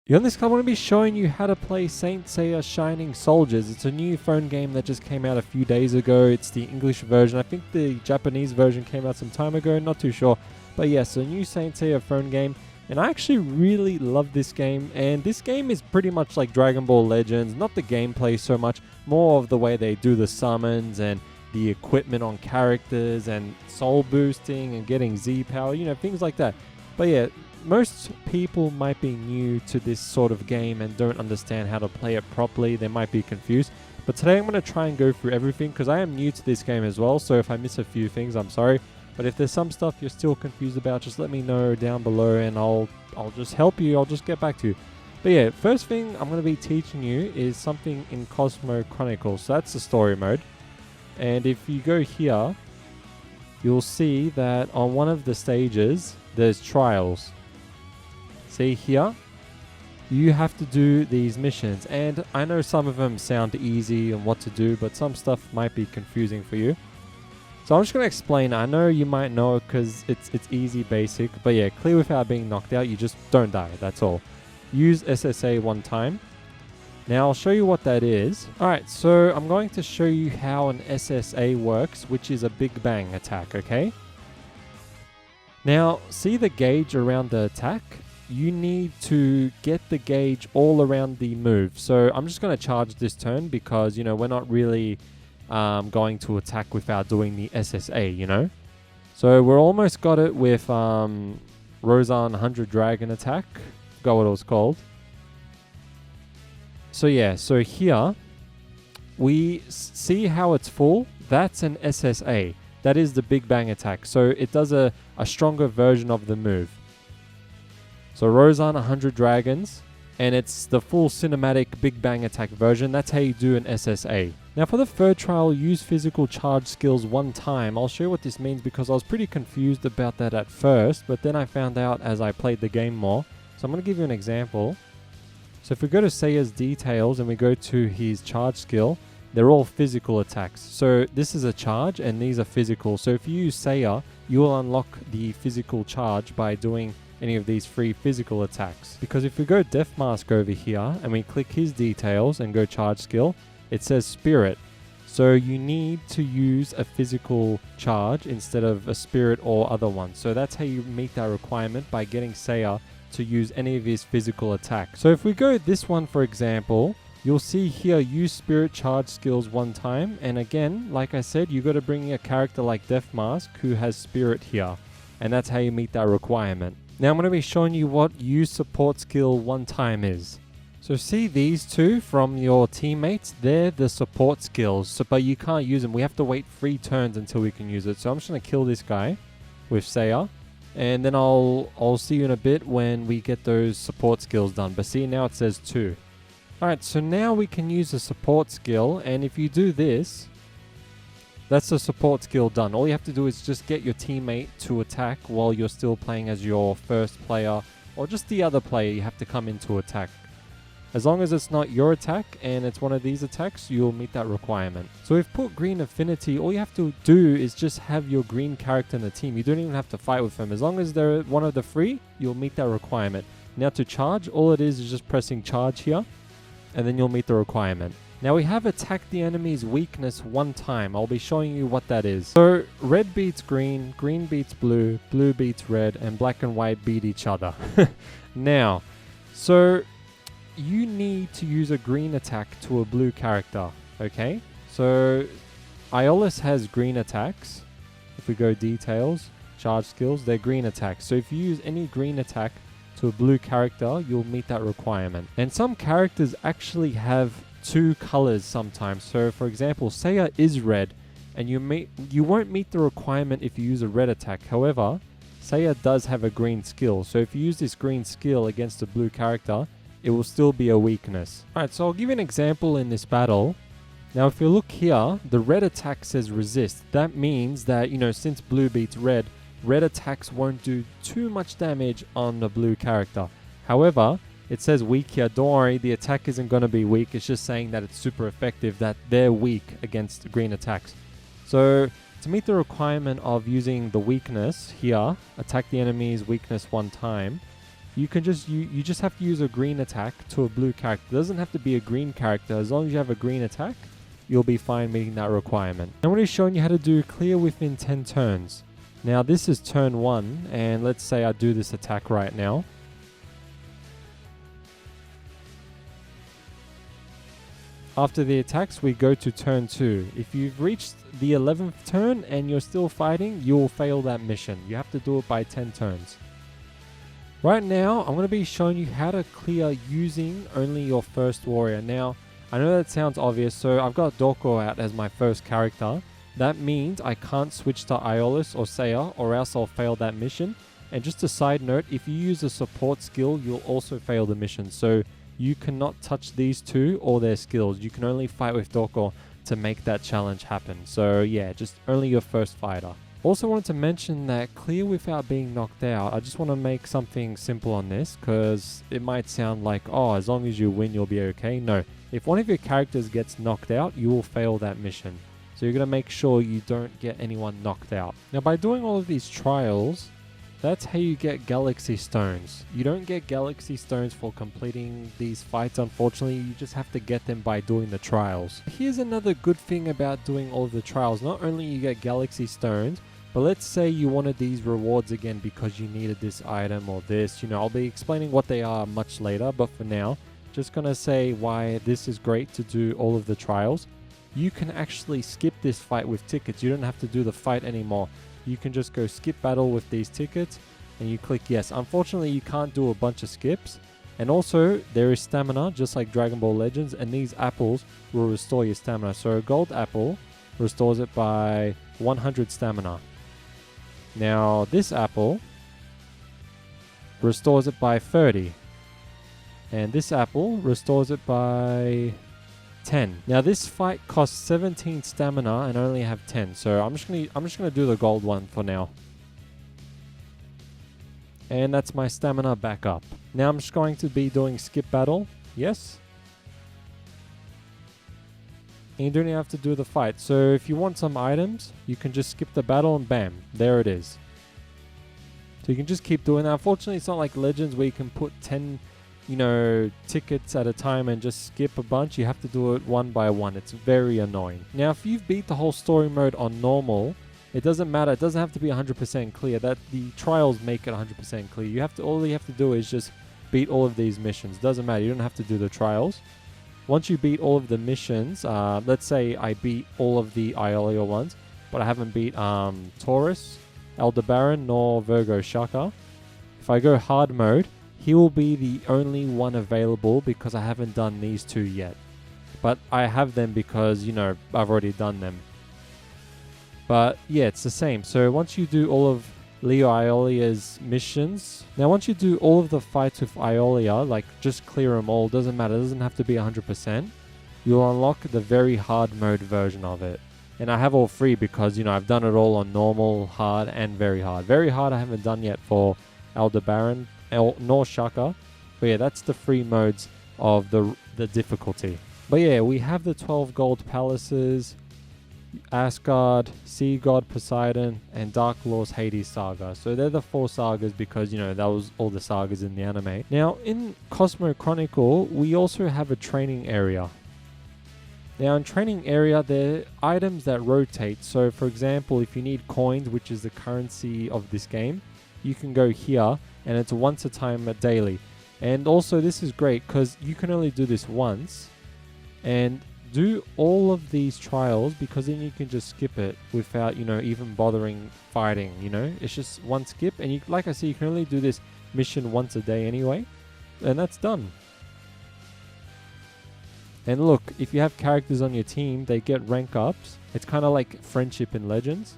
In this clip, I'm going to be showing you how to play Saint Seiya Shining Soldiers. It's a new phone game that just came out a few days ago. It's the English version. I think the Japanese version came out some time ago, not too sure. But yes, a new Saint Seiya phone game. And I actually really love this game. And this game is pretty much like Dragon Ball Legends. Not the gameplay so much, more of the way they do the summons and the equipment on characters and soul boosting and getting Z power, things like that. But yeah, most people might be new to this sort of game and don't understand how to play it properly. They might be confused. But today I'm going to try and go through everything because I am new to this game as well. So if I miss a few things, I'm sorry. But if there's some stuff you're still confused about, just let me know down below and I'll just help you. I'll just get back to you. But yeah, first thing I'm going to be teaching you is something in Cosmo Chronicle. So that's the story mode. And if you go here, you'll see that on one of the stages, there's trials. See here, you have to do these missions, and I know some of them sound easy and what to do, but some stuff might be confusing for you. So I'm just going to explain. I know you might know it because it's easy, basic, but yeah, clear without being knocked out. You just don't die, that's all. Use SSA one time. Now I'll show you what that is. Alright, so I'm going to show you how an SSA works, which is a Big Bang attack, okay? Now, see the gauge around the attack? You need to get the gauge all around the move. So I'm just going to charge this turn because, we're not really going to attack without doing the SSA, So we're almost got it with Rosan 100 Dragon attack. Forgot what it was called. So yeah, so here we see how it's full. That's an SSA. That is the Big Bang attack. So it does a stronger version of the move. So Rosan 100 Dragons, and it's the full cinematic Big Bang attack version. That's how you do an SSA. Now for the third trial, use physical charge skills one time. I'll show you what this means because I was pretty confused about that at first, but then I found out as I played the game more. So I'm going to give you an example. So if we go to Seiya's details and we go to his charge skill, they're all physical attacks. So this is a charge and these are physical. So if you use Seiya, you will unlock the physical charge by doing any of these free physical attacks. Because if we go Death Mask over here and we click his details and go charge skill, it says spirit. So you need to use a physical charge instead of a spirit or other one. So that's how you meet that requirement, by getting Seiya to use any of his physical attacks. So if we go this one, for example, you'll see here, use spirit charge skills one time. And again, like I said, you got to bring in a character like Death Mask who has spirit here. And that's how you meet that requirement. Now I'm going to be showing you what use support skill one time is. So see these two from your teammates, they're the support skills, so, but you can't use them. We have to wait 3 turns until we can use it. So I'm just going to kill this guy with Seiya, and then I'll see you in a bit when we get those support skills done. But see, now it says 2. Alright, so now we can use a support skill, and if you do this, that's the support skill done. All you have to do is just get your teammate to attack while you're still playing as your first player, or just the other player. You have to come in to attack. As long as it's not your attack and it's one of these attacks, you'll meet that requirement. So we've put green affinity. All you have to do is just have your green character in the team. You don't even have to fight with them. As long as they're one of the 3, you'll meet that requirement. Now to charge, all it is just pressing charge here, and then you'll meet the requirement. Now we have attacked the enemy's weakness one time. I'll be showing you what that is. So red beats green, green beats blue, blue beats red, and black and white beat each other. Now, so you need to use a green attack to a blue character, okay? So Aeolus has green attacks. If we go details, charge skills, they're green attacks. So if you use any green attack to a blue character, you'll meet that requirement. And some characters actually have 2 colors sometimes. So for example, Seiya is red, and you won't meet the requirement if you use a red attack. However, Seiya does have a green skill. So if you use this green skill against a blue character, it will still be a weakness. Alright, so I'll give you an example in this battle. Now if you look here, the red attack says resist. That means that, since blue beats red, red attacks won't do too much damage on the blue character. However, it says weak here. Don't worry, the attack isn't going to be weak. It's just saying that it's super effective, that they're weak against green attacks. So to meet the requirement of using the weakness here, attack the enemy's weakness one time, you can just you just have to use a green attack to a blue character. It doesn't have to be a green character. As long as you have a green attack, you'll be fine meeting that requirement. I'm already showing you how to do clear within 10 turns. Now this is turn 1, and let's say I do this attack right now. After the attacks, we go to turn 2. If you've reached the 11th turn and you're still fighting, you'll fail that mission. You have to do it by 10 turns. Right now, I'm going to be showing you how to clear using only your first warrior. Now, I know that sounds obvious, so I've got Doko out as my first character. That means I can't switch to Aeolus or Seiya, or else I'll fail that mission. And just a side note, if you use a support skill, you'll also fail the mission. So you cannot touch these two or their skills. You can only fight with Doko to make that challenge happen. So yeah, just only your first fighter. Also wanted to mention that clear without being knocked out. I just want to make something simple on this, because it might sound like, oh, as long as you win, you'll be okay. No, if one of your characters gets knocked out, you will fail that mission. So you're going to make sure you don't get anyone knocked out. Now by doing all of these trials, that's how you get Galaxy Stones. You don't get Galaxy Stones for completing these fights, unfortunately. You just have to get them by doing the trials. Here's another good thing about doing all of the trials. Not only you get Galaxy Stones, but let's say you wanted these rewards again because you needed this item or this. You know, I'll be explaining what they are much later, but for now, just gonna say why this is great to do all of the trials. You can actually skip this fight with tickets. You don't have to do the fight anymore. You can just go skip battle with these tickets and you click yes. Unfortunately, you can't do a bunch of skips. And also, there is stamina, just like Dragon Ball Legends, and these apples will restore your stamina. So a gold apple restores it by 100 stamina. Now, this apple restores it by 30. And this apple restores it by 10. Now this fight costs 17 stamina and only have 10, so I'm just gonna do the gold one for now. And that's my stamina back up. Now I'm just going to be doing skip battle. Yes. And you don't even have to do the fight. So if you want some items, you can just skip the battle and bam, there it is. So you can just keep doing that. Unfortunately, it's not like Legends where you can put 10 tickets at a time and just skip a bunch. You have to do it one by one. It's very annoying. Now, if you've beat the whole story mode on normal, it doesn't matter. It doesn't have to be 100% clear. That the trials make it 100% clear. All you have to do is just beat all of these missions. Doesn't matter. You don't have to do the trials. Once you beat all of the missions, let's say I beat all of the Iolia ones, but I haven't beat Taurus, Aldebaran, nor Virgo Shaka. If I go hard mode, he will be the only one available because I haven't done these two yet. But I have them because, I've already done them. But yeah, it's the same. So once you do all of Leo Iolia's missions, now once you do all of the fights with Iolia, like just clear them all, doesn't matter, it doesn't have to be 100%, you'll unlock the very hard mode version of it. And I have all three because, I've done it all on normal, hard, and very hard. Very hard I haven't done yet for Aldebaran, nor Shaka. But yeah, that's the three modes of the difficulty. But yeah, we have the 12 gold palaces, Asgard, Sea God Poseidon, and Dark Lord's Hades saga. So they're the 4 sagas because, that was all the sagas in the anime. Now, in Cosmo Chronicle, we also have a training area. Now, in training area, there are items that rotate. So, for example, if you need coins, which is the currency of this game, you can go here, and it's once a time daily. And also, this is great because you can only do this once and do all of these trials, because then you can just skip it without, even bothering fighting, It's just one skip, and you, like I said, you can only do this mission once a day anyway, and that's done. And look, if you have characters on your team, they get rank ups. It's kind of like friendship in Legends.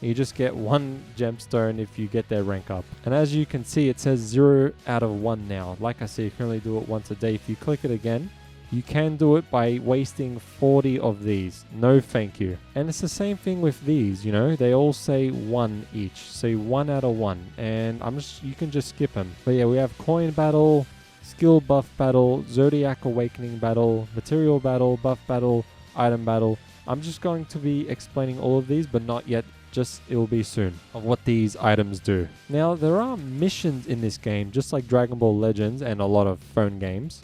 You just get 1 gemstone if you get their rank up. And as you can see, it says 0 out of 1 now. Like I said, you can only do it once a day. If you click it again, you can do it by wasting 40 of these. No thank you. And it's the same thing with these, They all say 1 each. Say 1 out of 1. And you can just skip them. But yeah, we have coin battle, skill buff battle, zodiac awakening battle, material battle, buff battle, item battle. I'm just going to be explaining all of these, but not yet just it will be soon, of what these items do. Now, there are missions in this game, just like Dragon Ball Legends and a lot of phone games.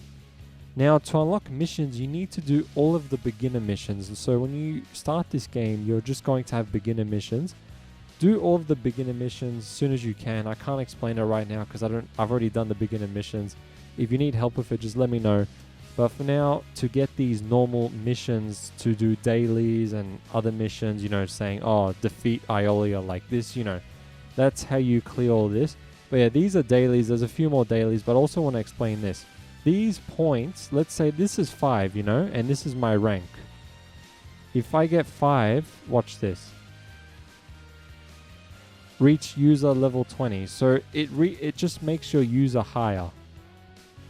Now, to unlock missions, you need to do all of the beginner missions. And so when you start this game, you're just going to have beginner missions. Do all of the beginner missions as soon as you can. I can't explain it right now because I've already done the beginner missions. If you need help with it, just let me know. But for now, to get these normal missions, to do dailies and other missions, you know, saying, oh, defeat Iolia like this, you know, that's how you clear all this. But yeah, these are dailies. There's a few more dailies, but I also want to explain this. These points, let's say this is 5, you know, and this is my rank. If I get 5, watch this. Reach user level 20. So it just makes your user higher.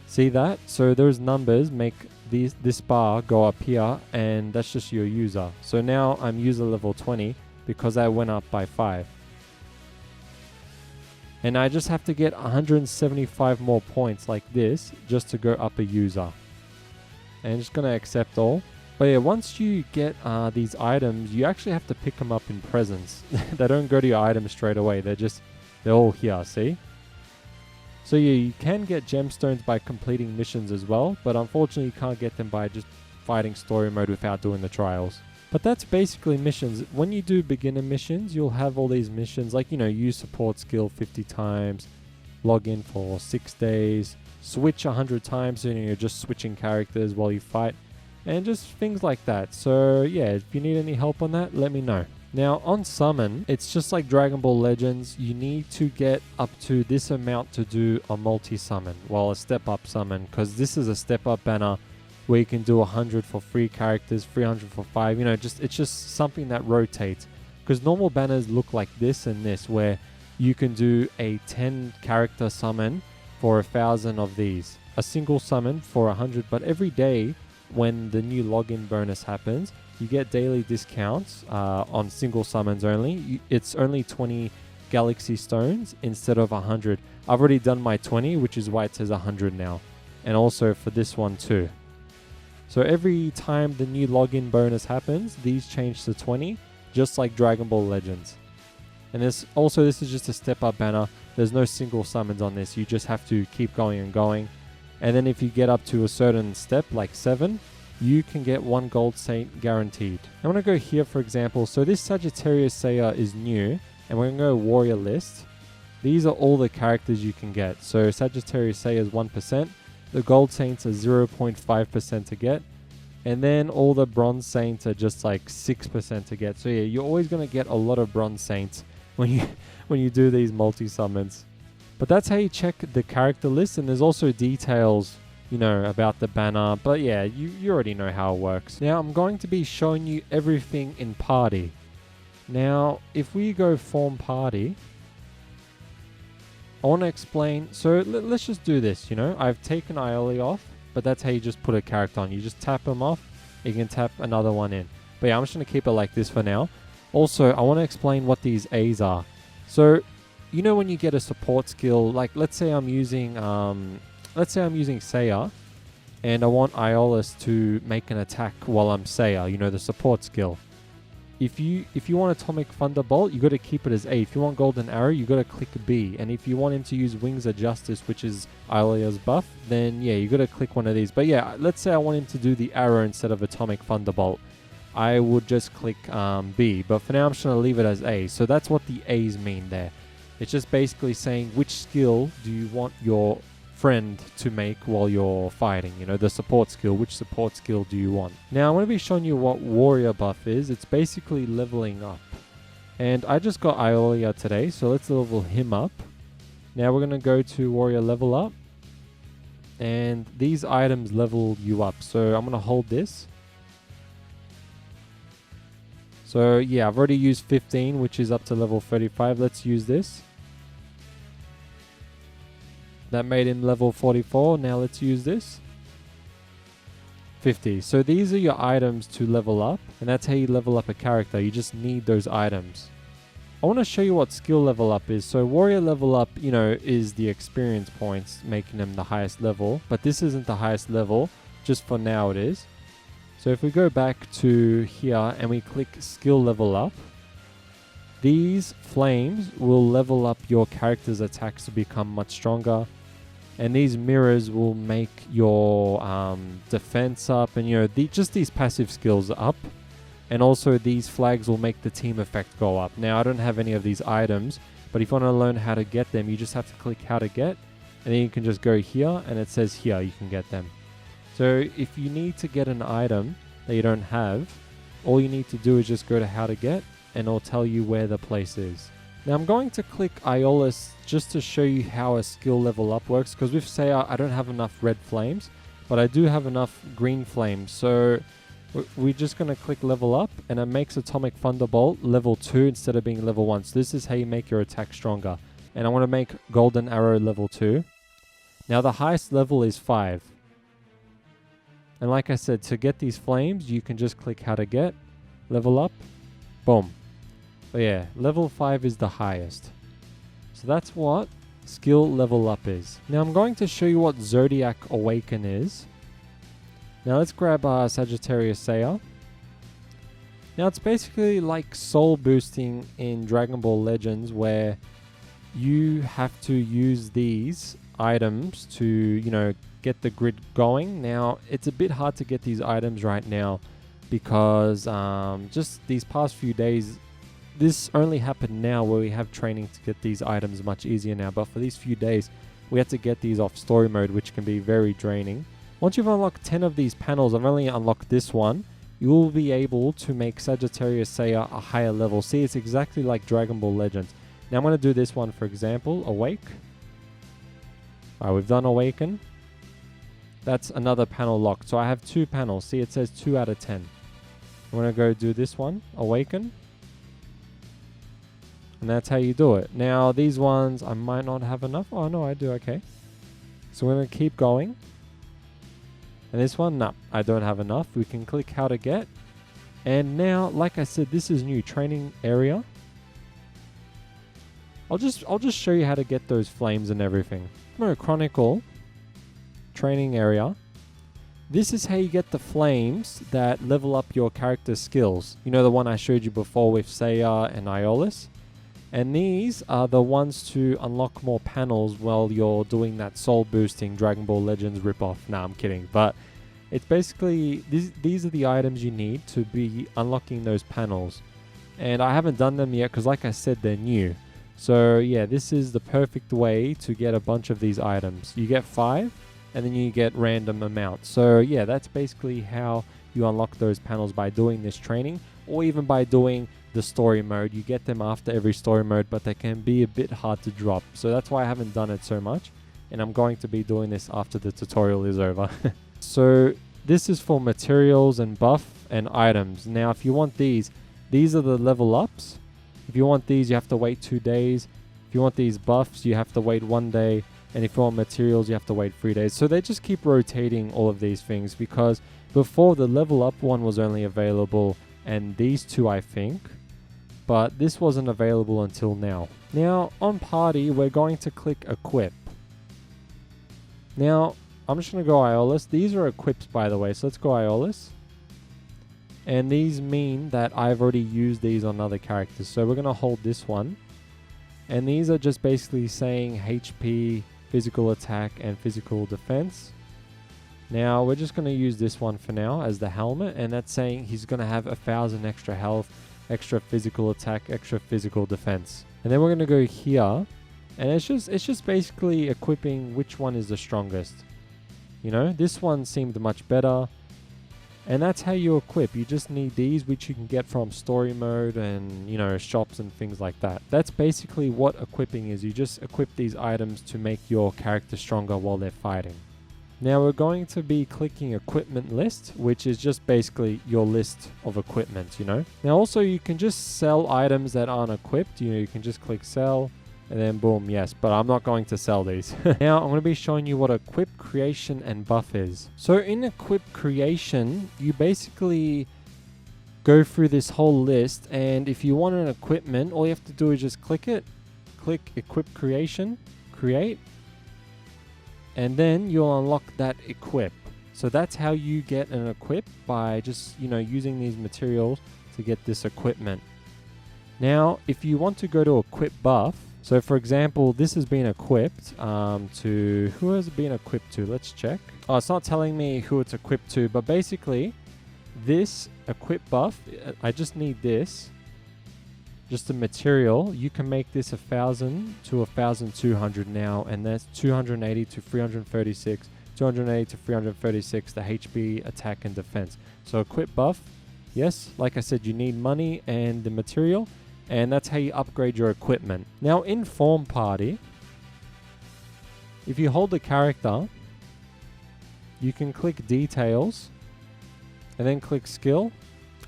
See that? So those numbers make this bar go up here, and that's just your user. So now I'm user level 20 because I went up by 5. And I just have to get 175 more points like this just to go up a user. And I'm just going to accept all. But yeah, once you get these items, you actually have to pick them up in presents. They don't go to your items straight away. They're all here, see? So yeah, you can get gemstones by completing missions as well. But unfortunately, you can't get them by just fighting story mode without doing the trials. But that's basically missions. When you do beginner missions, you'll have all these missions like, you know, use support skill 50 times, log in for 6 days, switch 100 times, so you're just switching characters while you fight, and just things like that. So yeah, if you need any help on that, let me know. Now on summon, it's just like Dragon Ball Legends. You need to get up to this amount to do a multi-summon, well, a step-up summon, because this is a step-up banner where you can do 100 for 3 characters, 300 for 5, you know, it's just something that rotates. Because normal banners look like this and this, where you can do a 10 character summon for 1,000 of these. A single summon for 100, but every day when the new login bonus happens, you get daily discounts on single summons only. It's only 20 galaxy stones instead of 100. I've already done my 20, which is why it says 100 now. And also for this one too. So every time the new login bonus happens, these change to 20, just like Dragon Ball Legends. And this is just a step up banner. There's no single summons on this. You just have to keep going and going. And then if you get up to a certain step, like 7, you can get 1 gold saint guaranteed. I'm going to go here, for example. So this Sagittarius Seiya is new, and we're going to go warrior list. These are all the characters you can get. So Sagittarius Seiya is 1%. The gold saints are 0.5% to get. And then all the bronze saints are just like 6% to get. So yeah, you're always going to get a lot of bronze saints when you do these multi-summons. But that's how you check the character list. And there's also details, you know, about the banner. But yeah, you already know how it works. Now I'm going to be showing you everything in party. Now, if we go form party, I want to explain. So let's just do this, you know. I've taken Ioli off, but that's how you just put a character on. You just tap them off, you can tap another one in. But yeah, I'm just going to keep it like this for now. Also, I want to explain what these A's are. So, you know, when you get a support skill, like let's say I'm using Seiya, and I want Iolus to make an attack while I'm Seiya, you know, the support skill. If you want Atomic Thunderbolt, you got to keep it as A. If you want Golden Arrow, you got to click B. And if you want him to use Wings of Justice, which is Iolia's buff, then yeah, you got to click one of these. But yeah, let's say I want him to do the arrow instead of Atomic Thunderbolt. I would just click B. But for now, I'm just going to leave it as A. So that's what the A's mean there. It's just basically saying which skill do you want your friend to make while you're fighting, you know, the support skill. Which support skill do you want? Now I'm going to be showing you what warrior buff is. It's basically leveling up, and I just got Iolia today, so let's level him up. Now we're going to go to warrior level up, and these items level you up. So I'm going to hold this. So yeah, I've already used 15, which is up to level 35. Let's use this. That made him level 44. Now let's use this. 50. So these are your items to level up, and that's how you level up a character. You just need those items. I want to show you what skill level up is. So warrior level up, you know, is the experience points, making them the highest level. But this isn't the highest level. Just for now it is. So if we go back to here and we click skill level up, these flames will level up your character's attacks to become much stronger. And these mirrors will make your defense up, and just these passive skills up. And also these flags will make the team effect go up. Now I don't have any of these items, but if you want to learn how to get them, you just have to click how to get, and then you can just go here, and it says here you can get them. So if you need to get an item that you don't have, all you need to do is just go to how to get, and it'll tell you where the place is. Now I'm going to click Aeolus just to show you how a skill level up works, because with Seiya I don't have enough red flames, but I do have enough green flames. So we're just going to click level up, and it makes Atomic Thunderbolt level 2 instead of being level 1. So this is how you make your attack stronger. And I want to make Golden Arrow level 2. Now the highest level is 5. And like I said, to get these flames, you can just click how to get, level up, boom. But yeah, level 5 is the highest. So that's what skill level up is. Now I'm going to show you what Zodiac Awaken is. Now let's grab Sagittarius Seiya. Now it's basically like soul boosting in Dragon Ball Legends, where you have to use these items to, get the grid going. Now it's a bit hard to get these items right now because just these past few days, this only happened now where we have training to get these items much easier now. But for these few days, we had to get these off story mode, which can be very draining. Once you've unlocked 10 of these panels, I've only unlocked this one, you will be able to make Sagittarius Seiya a higher level. See, it's exactly like Dragon Ball Legends. Now I'm going to do this one, for example, Awake. Alright, we've done Awaken. That's another panel locked. So I have 2 panels. See, it says 2 out of 10. I'm going to go do this one, Awaken. And that's how you do it. Now, these ones, I might not have enough. Oh, no, I do. Okay. So we're going to keep going. And this one, no, I don't have enough. We can click how to get. And now, like I said, this is new training area. I'll just show you how to get those flames and everything. Cosmo Chronicle training area. This is how you get the flames that level up your character's skills. You know, the one I showed you before with Seiya and Aeolus. And these are the ones to unlock more panels while you're doing that soul boosting Dragon Ball Legends ripoff. Nah, I'm kidding. But it's basically, these are the items you need to be unlocking those panels. And I haven't done them yet because, like I said, they're new. So yeah, this is the perfect way to get a bunch of these items. You get 5 and then you get random amounts. So yeah, that's basically how you unlock those panels, by doing this training, or even by doing the story mode. You get them after every story mode, but they can be a bit hard to drop. So that's why I haven't done it so much. And I'm going to be doing this after the tutorial is over. So this is for materials and buff and items. Now, if you want these are the level ups. If you want these, you have to wait 2 days. If you want these buffs, you have to wait 1 day. And if you want materials, you have to wait 3 days. So they just keep rotating all of these things, because before, the level up one was only available, and these 2, I think. But this wasn't available until now. Now, on party, we're going to click equip. Now, I'm just going to go Aeolus. These are equips, by the way. So let's go Aeolus. And these mean that I've already used these on other characters. So we're going to hold this one. And these are just basically saying HP, physical attack, and physical defense. Now, we're just going to use this one for now as the helmet. And that's saying he's going to have 1,000 extra health, extra physical attack, extra physical defense. And then we're going to go here. And it's just basically equipping which one is the strongest. You know, this one seemed much better. And that's how you equip. You just need these, which you can get from story mode and, you know, shops and things like that. That's basically what equipping is. You just equip these items to make your character stronger while they're fighting. Now we're going to be clicking equipment list, which is just basically your list of equipment, you know. Now also you can just sell items that aren't equipped. You know, you can just click sell. And then boom, yes, but I'm not going to sell these. Now I'm going to be showing you what equip creation and buff is. So in equip creation, you basically go through this whole list, and if you want an equipment, all you have to do is just click it, click equip creation, create, and then you'll unlock that equip. So that's how you get an equip, by just, you know, using these materials to get this equipment. Now, if you want to go to equip buff, so for example, this has been equipped to, who has it been equipped to? Let's check. Oh, it's not telling me who it's equipped to, but basically this equip buff, I just need this, just the material. You can make this 1,000 to 1,200 now, and that's 280 to 336, 280 to 336, the HP, attack, and defense. So equip buff, yes, like I said, you need money and the material, and that's how you upgrade your equipment. Now in Form Party, if you hold the character, you can click Details, and then click Skill,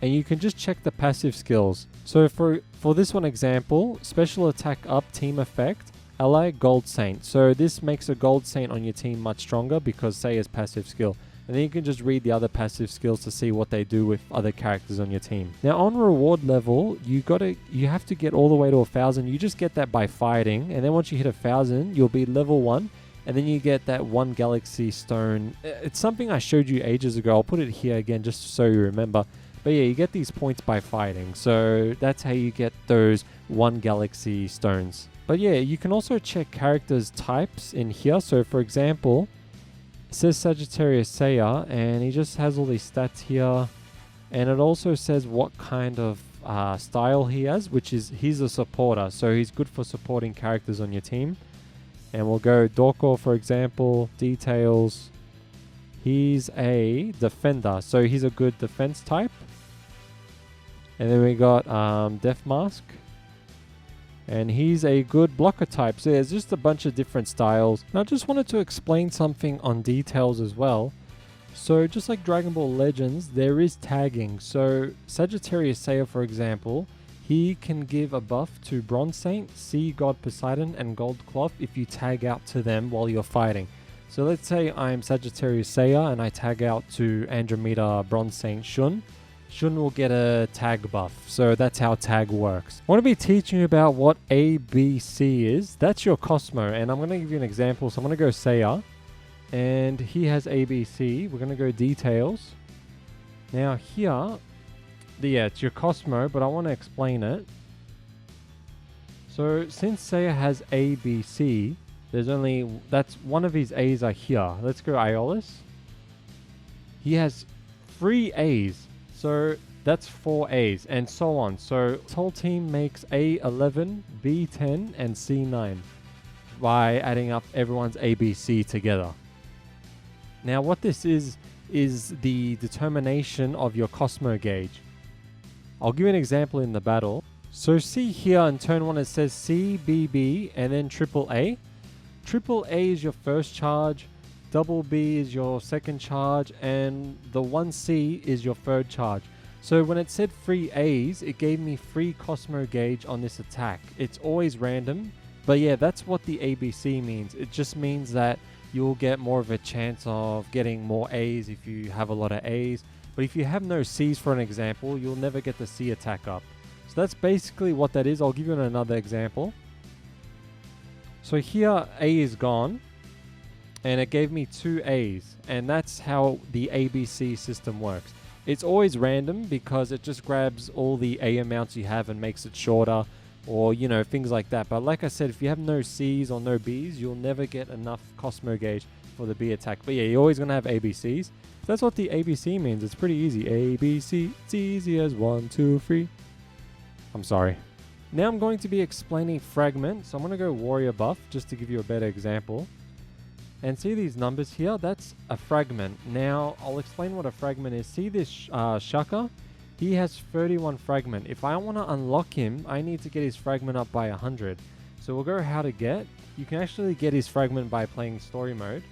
and you can just check the passive skills. So for this one example, Special Attack Up Team Effect, Ally Gold Saint. So this makes a Gold Saint on your team much stronger because Seiya's passive skill. And then you can just read the other passive skills to see what they do with other characters on your team. Now on reward level, you have to get all the way to 1,000. You just get that by fighting, and then once you hit 1,000, you'll be level 1, and then you get that 1 galaxy stone. It's something I showed you ages ago. I'll put it here again just so you remember. But yeah, you get these points by fighting. So that's how you get those 1 galaxy stones. But yeah, you can also check characters types in here. So for example, it says Sagittarius Seiya, and he just has all these stats here. And it also says what kind of style he has, which is he's a supporter. So he's good for supporting characters on your team. And we'll go Dorko, for example, details. He's a defender, so he's a good defense type. And then we got Death Mask, and he's a good blocker type. So there's just a bunch of different styles. And I just wanted to explain something on details as well. So just like Dragon Ball Legends, there is tagging. So Sagittarius Seiya, for example, he can give a buff to Bronze Saint, Sea God Poseidon, and Gold Cloth if you tag out to them while you're fighting. So let's say I'm Sagittarius Seiya and I tag out to Andromeda Bronze Saint Shun. Shun will get a tag buff. So that's how tag works. I want to be teaching you about what ABC is. That's your Cosmo, and I'm going to give you an example. So I'm going to go Seiya, and he has ABC. We're going to go Details. Now here, yeah, it's your Cosmo, but I want to explain it. So since Seiya has ABC, that's one of his A's are here. Let's go Aeolus. He has 3 A's. So that's 4 A's and so on. So this whole team makes A11, B10, and C9 by adding up everyone's ABC together. Now what this is the determination of your Cosmo gauge. I'll give you an example in the battle. So see here in turn 1 it says C, B, B, and then triple A. Triple A is your first charge, double B is your second charge, and the 1C is your third charge. So when it said 3 A's, it gave me 3 Cosmo gauge on this attack. It's always random, but yeah, that's what the ABC means. It just means that you'll get more of a chance of getting more A's if you have a lot of A's. But if you have no C's, for an example, you'll never get the C attack up. So that's basically what that is. I'll give you another example. So here A is gone, and it gave me 2 A's, and that's how the ABC system works. It's always random because it just grabs all the A amounts you have and makes it shorter, or you know, things like that. But like I said, if you have no C's or no B's, you'll never get enough Cosmo gauge for the B attack. But yeah, you're always going to have ABCs. That's what the ABC means. It's pretty easy. ABC, it's easy as 1, 2, 3. I'm sorry. Now I'm going to be explaining Fragments. So I'm going to go Warrior Buff just to give you a better example. And see these numbers here? That's a fragment. Now I'll explain what a fragment is. See this Shaka? He has 31 fragment. If I want to unlock him, I need to get his fragment up by 100. So we'll go how to get. You can actually get his fragment by playing story mode.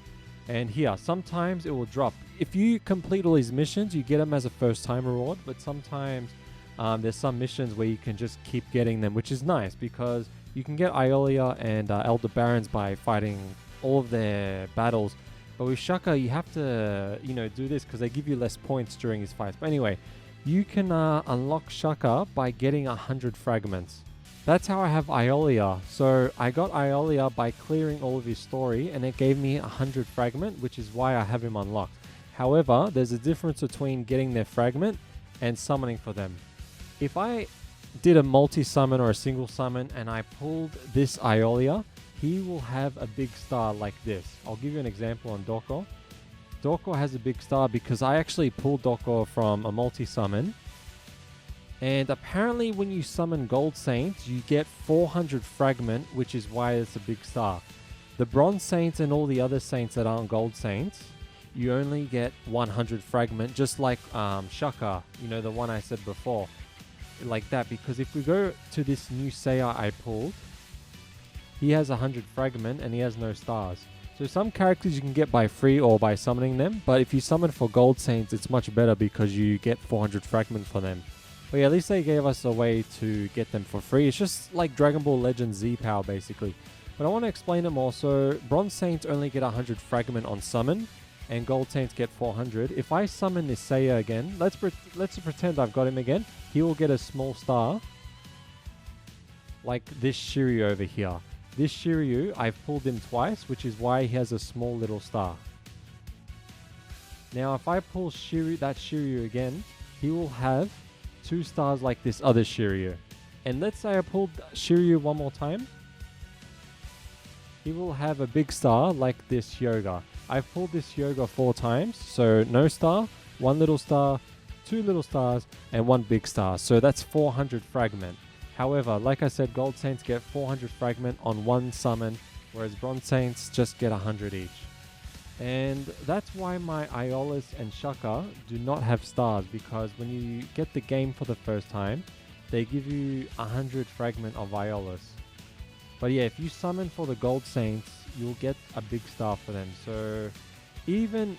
And here, sometimes it will drop. If you complete all his missions, you get them as a first time reward. But sometimes there's some missions where you can just keep getting them, which is nice because you can get Iolia and Elder Barons by fighting all of their battles. But with Shaka, you have to, do this because they give you less points during his fights. But anyway, you can unlock Shaka by getting 100 fragments. That's how I have Iolia. So I got Iolia by clearing all of his story, and it gave me 100 fragment, which is why I have him unlocked. However, there's a difference between getting their fragment and summoning for them. If I did a multi-summon or a single summon and I pulled this Iolia, he will have a big star like this. I'll give you an example on Doko. Doko has a big star because I actually pulled Doko from a multi-summon. And apparently when you summon Gold Saints, you get 400 Fragment, which is why it's a big star. The Bronze Saints and all the other Saints that aren't Gold Saints, you only get 100 Fragment, just like Shaka, you know, the one I said before. Like that, because if we go to this new Seiya I pulled, he has 100 Fragment and he has no stars. So some characters you can get by free or by summoning them, but if you summon for Gold Saints, it's much better because you get 400 Fragment for them. But yeah, at least they gave us a way to get them for free. It's just like Dragon Ball Legends Z Power basically. But I want to explain them also. Bronze Saints only get 100 Fragment on summon, and Gold Saints get 400. If I summon this Seiya again, let's pretend I've got him again. He will get a small star, like this Shiryu over here. This Shiryu, I've pulled him twice, which is why he has a small little star. Now, if I pull that Shiryu again, he will have 2 stars like this other Shiryu. And let's say I pulled Shiryu one more time. He will have a big star like this Yoga. I've pulled this Yoga 4 times, so no star, 1 little star, 2 little stars, and 1 big star. So that's 400 Fragment. However, like I said, Gold Saints get 400 Fragment on 1 summon, whereas Bronze Saints just get 100 each. And that's why my Iolis and Shaka do not have stars, because when you get the game for the first time, they give you 100 Fragment of Iolis. But yeah, if you summon for the Gold Saints, you'll get a big star for them. So even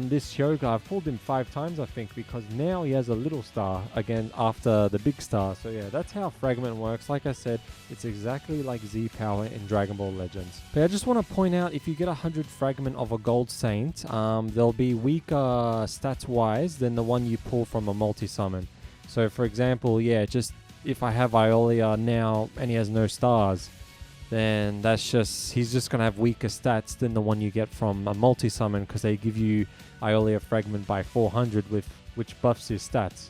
this Yoga, I've pulled him 5 times, I think, because now he has a little star again after the big star. So yeah, that's how Fragment works. Like I said, it's exactly like Z Power in Dragon Ball Legends. But I just want to point out, if you get 100 Fragment of a Gold Saint, they'll be weaker stats-wise than the one you pull from a multi-summon. So for example, yeah, just if I have Iolia now and he has no stars, then he's just going to have weaker stats than the one you get from a multi-summon, because they give you Iolia Fragment by 400, which buffs his stats.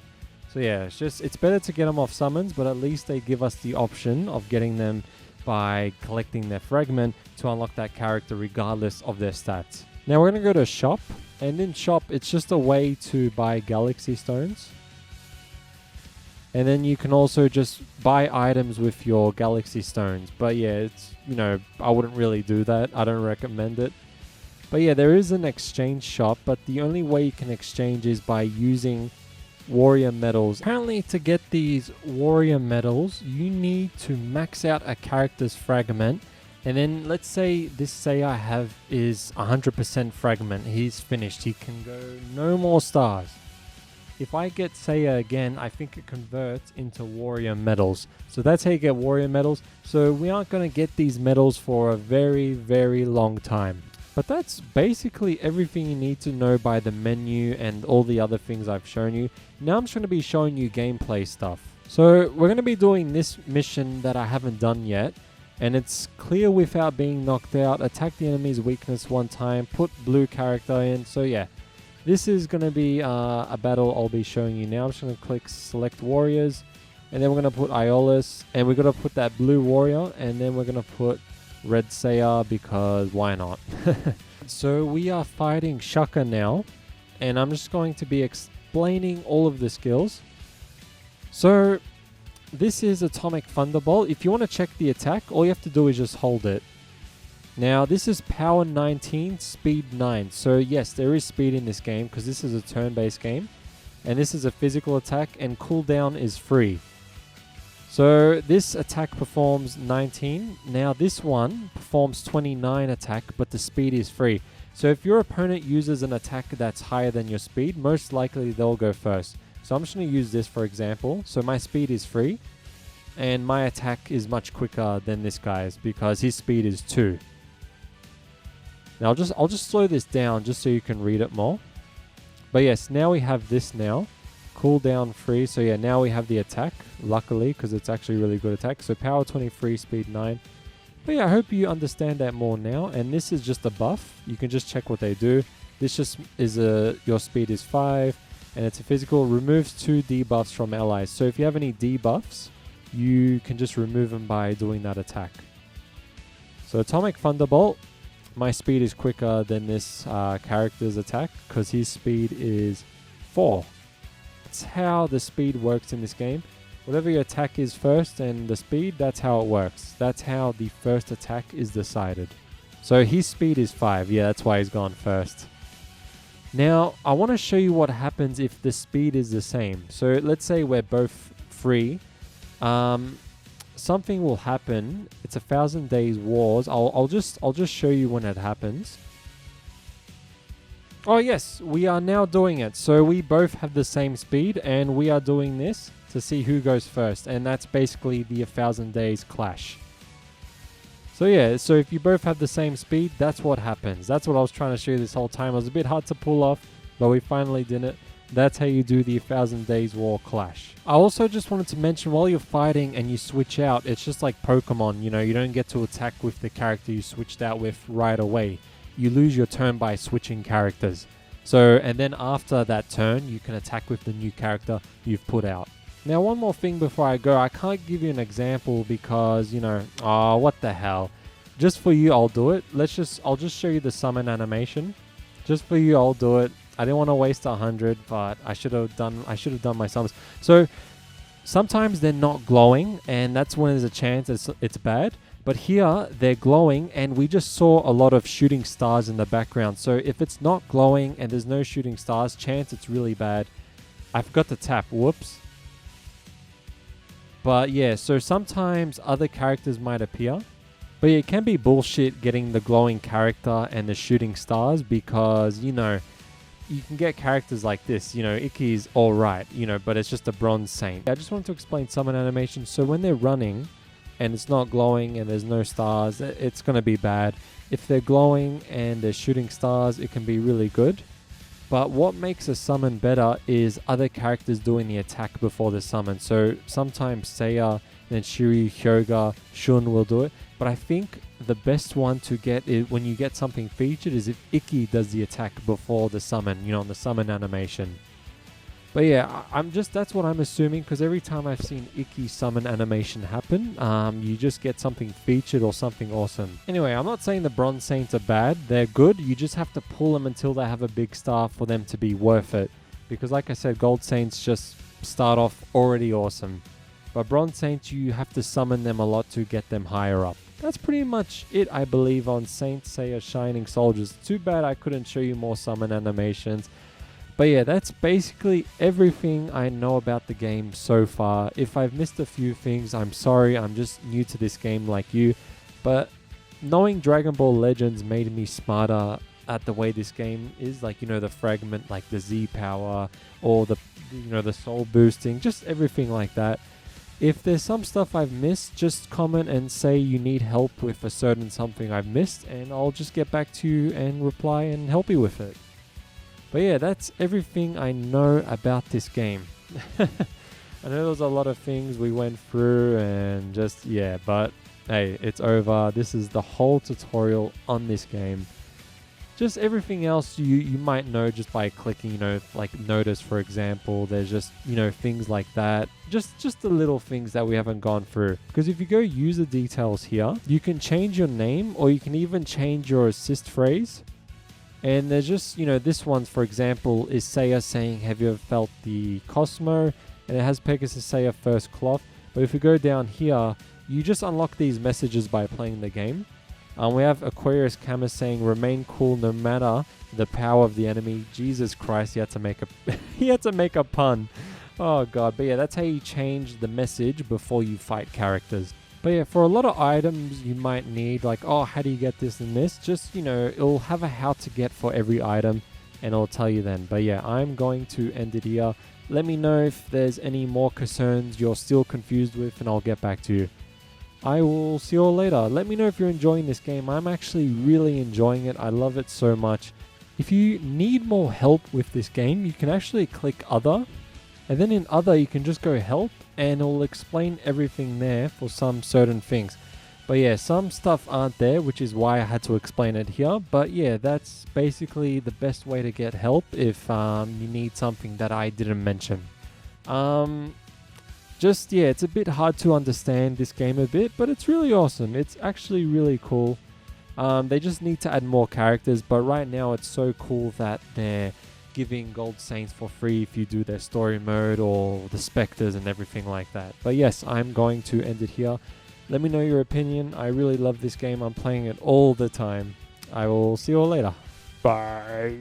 So yeah, it's better to get them off summons, but at least they give us the option of getting them by collecting their Fragment to unlock that character regardless of their stats. Now we're going to go to shop, and in shop it's just a way to buy Galaxy Stones. And then you can also just buy items with your Galaxy Stones. But yeah, it's, you know, I wouldn't really do that. I don't recommend it. But yeah, there is an exchange shop, but the only way you can exchange is by using warrior medals. Apparently, to get these warrior medals, you need to max out a character's Fragment. And then let's say this Seiya I have is 100% Fragment. He's finished. He can go no more stars. If I get Seiya again, I think it converts into warrior medals. So that's how you get warrior medals. So we aren't going to get these medals for a very, very long time. But that's basically everything you need to know by the menu and all the other things I've shown you. Now I'm just going to be showing you gameplay stuff. So we're going to be doing this mission that I haven't done yet. And it's clear without being knocked out. Attack the enemy's weakness 1 time. Put blue character in. So yeah. This is going to be a battle I'll be showing you now. I'm just going to click select warriors, and then we're going to put Iolis, and we're going to put that blue warrior, and then we're going to put red Seiya, because why not? So we are fighting Shaka now, and I'm just going to be explaining all of the skills. So this is Atomic Thunderbolt. If you want to check the attack, all you have to do is just hold it. Now, this is power 19, speed 9. So, yes, there is speed in this game because this is a turn-based game. And this is a physical attack, and cooldown is free. So, this attack performs 19. Now, this one performs 29 attack, but the speed is free. So, if your opponent uses an attack that's higher than your speed, most likely they'll go first. So, I'm just going to use this for example. So, my speed is free. And my attack is much quicker than this guy's because his speed is 2. Now I'll just slow this down just so you can read it more. But yes, now we have this now. Cooldown free. So yeah, now we have the attack, luckily, because it's actually really good attack. So power 23, speed 9. But yeah, I hope you understand that more now. And this is just a buff. You can just check what they do. This just is your speed is 5. And it's a physical. Removes 2 debuffs from allies. So if you have any debuffs, you can just remove him by doing that attack. So Atomic Thunderbolt, my speed is quicker than this character's attack because his speed is 4. That's how the speed works in this game. Whatever your attack is first and the speed, that's how it works. That's how the first attack is decided. So his speed is 5. Yeah, that's why he's gone first. Now, I want to show you what happens if the speed is the same. So let's say we're both free. Something will happen. It's 1,000 Days Wars. I'll just show you when it happens. Oh yes, we are now doing it. So we both have the same speed and we are doing this to see who goes first, and that's basically the 1,000 Days clash. So yeah, so if you both have the same speed, that's what happens. That's what I was trying to show you this whole time. It was a bit hard to pull off, but we finally did it. That's how you do the 1,000 Days War clash. I also just wanted to mention, while you're fighting and you switch out, it's just like Pokemon, you know, you don't get to attack with the character you switched out with right away. You lose your turn by switching characters. So, and then after that turn, you can attack with the new character you've put out. Now, one more thing before I go. I can't give you an example because, you know, oh, what the hell. Just for you, I'll do it. I'll just show you the summon animation. Just for you, I'll do it. I didn't want to waste 100, but I should have done my summons. So, sometimes they're not glowing, and that's when there's a chance it's bad. But here, they're glowing, and we just saw a lot of shooting stars in the background. So, if it's not glowing and there's no shooting stars, chance it's really bad. I forgot to tap. Whoops. But yeah, so sometimes other characters might appear. But yeah, it can be bullshit getting the glowing character and the shooting stars because, you know, you can get characters like this. You know, Icky's alright, you know, but it's just a bronze saint. I just wanted to explain summon animation. So when they're running and it's not glowing and there's no stars, it's going to be bad. If they're glowing and they're shooting stars, it can be really good. But what makes a summon better is other characters doing the attack before the summon. So sometimes Seiya, then Shiryu, Hyuga, Shun will do it. But I think the best one to get is when you get something featured is if Icky does the attack before the summon, you know, on the summon animation. But yeah, that's what I'm assuming, because every time I've seen Icky summon animation happen, you just get something featured or something awesome. Anyway, I'm not saying the Bronze Saints are bad. They're good. You just have to pull them until they have a big star for them to be worth it. Because like I said, Gold Saints just start off already awesome. But Bronze Saints, you have to summon them a lot to get them higher up. That's pretty much it, I believe, on Saint Seiya Shining Soldiers. Too bad I couldn't show you more summon animations. But yeah, that's basically everything I know about the game so far. If I've missed a few things, I'm sorry. I'm just new to this game like you. But knowing Dragon Ball Legends made me smarter at the way this game is. Like, you know, the fragment, like the Z power, or the, you know, the soul boosting, just everything like that. If there's some stuff I've missed, just comment and say you need help with a certain something I've missed, and I'll just get back to you and reply and help you with it. But yeah, that's everything I know about this game. I know there's a lot of things we went through and just, yeah, but hey, it's over. This is the whole tutorial on this game. Just everything else you might know just by clicking, you know, like notice, for example. There's just, you know, things like that. Just the little things that we haven't gone through. Because if you go user details here, you can change your name, or you can even change your assist phrase. And there's just, you know, this one, for example, is Seiya saying, have you ever felt the Cosmo? And it has Pegasus Seiya first cloth. But if you go down here, you just unlock these messages by playing the game. We have Aquarius Kama saying, remain cool no matter the power of the enemy. Jesus Christ, he had to make a pun. Oh god. But yeah, that's how you change the message before you fight characters. But yeah, for a lot of items you might need, like, oh, how do you get this and this? Just, you know, it'll have a how to get for every item, and it'll tell you then. But yeah, I'm going to end it here. Let me know if there's any more concerns you're still confused with, and I'll get back to you. I will see you all later. Let me know if you're enjoying this game. I'm actually really enjoying it. I love it so much. If you need more help with this game, you can actually click other, and then in other you can just go help, and it'll explain everything there for some certain things. But yeah, some stuff aren't there, which is why I had to explain it here. But yeah, that's basically the best way to get help if you need something that I didn't mention. just, yeah, it's a bit hard to understand this game a bit, but it's really awesome. It's actually really cool. They just need to add more characters, but right now it's so cool that they're giving Gold Saints for free if you do their story mode or the Spectres and everything like that. But yes, I'm going to end it here. Let me know your opinion. I really love this game. I'm playing it all the time. I will see you all later. Bye.